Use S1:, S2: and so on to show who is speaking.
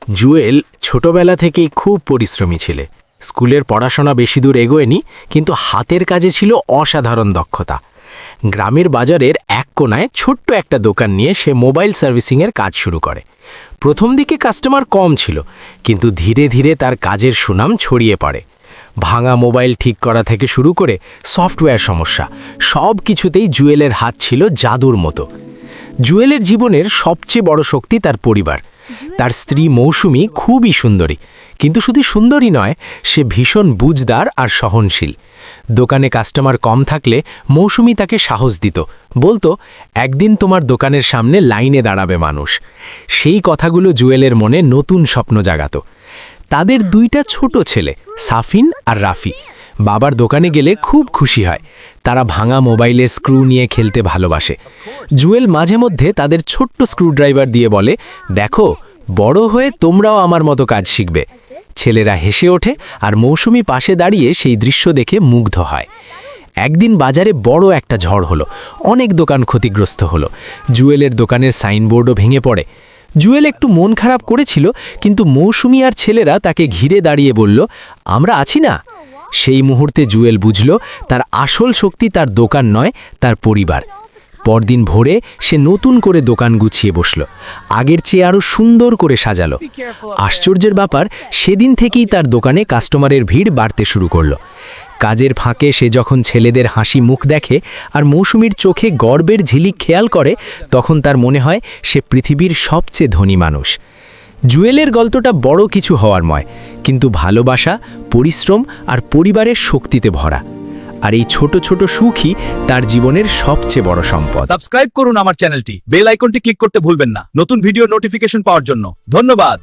S1: জুয়েল ছোটবেলা থেকেই খুব পরিশ্রমী ছিলে। স্কুলের পড়াশোনা বেশি দূর এগোয়নি, কিন্তু হাতের কাজে ছিল অসাধারণ দক্ষতা। গ্রামের বাজারের এক কোনায় ছোট্ট একটা দোকান নিয়ে সে মোবাইল সার্ভিসিংয়ের কাজ শুরু করে। প্রথম দিকে কাস্টমার কম ছিল, কিন্তু ধীরে ধীরে তার কাজের সুনাম ছড়িয়ে পড়ে। ভাঙা মোবাইল ঠিক করা থেকে শুরু করে সফটওয়্যার সমস্যা, সব কিছুতেই জুয়েলের হাত ছিল জাদুর মতো। জুয়েলের জীবনের সবচেয়ে বড় শক্তি তার পরিবার। তার স্ত্রী মৌসুমী খুবই সুন্দরী, কিন্তু শুধু সুন্দরী নয়, সে ভীষণ বুঝদার আর সহনশীল। দোকানে কাস্টমার কম থাকলে মৌসুমী তাকে সাহস দিত, বলতো, একদিন তোমার দোকানের সামনে লাইনে দাঁড়াবে মানুষ। সেই কথাগুলো জুয়েলের মনে নতুন স্বপ্ন জাগাত। তাদের দুইটা ছোট ছেলে, সাফিন আর রাফি, বাবার দোকানে গেলে খুব খুশি হয়। তারা ভাঙা মোবাইলের স্ক্রু নিয়ে খেলতে ভালোবাসে। জুয়েল মাঝে মধ্যে তাদের ছোট্ট স্ক্রুড্রাইভার দিয়ে বলে, দেখো, বড় হয়ে তোমরাও আমার মতো কাজ শিখবে। ছেলেরা হেসে ওঠে, আর মৌসুমী পাশে দাঁড়িয়ে সেই দৃশ্য দেখে মুগ্ধ হয়। একদিন বাজারে বড় একটা ঝড় হলো, অনেক দোকান ক্ষতিগ্রস্ত হলো। জুয়েলের দোকানের সাইনবোর্ডও ভেঙে পড়ে। জুয়েল একটু মন খারাপ করেছিল, কিন্তু মৌসুমী আর ছেলেরা তাকে ঘিরে দাঁড়িয়ে বলল, আমরা আছি না। সেই মুহূর্তে জুয়েল বুঝল, তার আসল শক্তি তার দোকান নয়, তার পরিবার। পরদিন ভোরে সে নতুন করে দোকান গুছিয়ে বসল, আগের চেয়ে আরও সুন্দর করে সাজালো। আশ্চর্যের ব্যাপার, সেদিন থেকেই তার দোকানে কাস্টমারের ভিড় বাড়তে শুরু করলো। কাজের ফাঁকে সে যখন ছেলেদের হাসি মুখ দেখে আর মৌসুমীর চোখে গর্বের ঝিলিক খেয়াল করে, তখন তার মনে হয় সে পৃথিবীর সবচেয়ে ধনী মানুষ। জুয়েলের গল্পটা বড় কিছু হওয়ার নয়, কিন্তু ভালোবাসা, পরিশ্রম আর পরিবারের শক্তিতে ভরা। আর এই ছোট ছোট সুখই তার জীবনের সবচেয়ে বড় সম্পদ।
S2: সাবস্ক্রাইব করুন আমার চ্যানেলটি, বেল আইকনটি ক্লিক করতে ভুলবেন না নতুন ভিডিও নোটিফিকেশন পাওয়ার জন্য। ধন্যবাদ।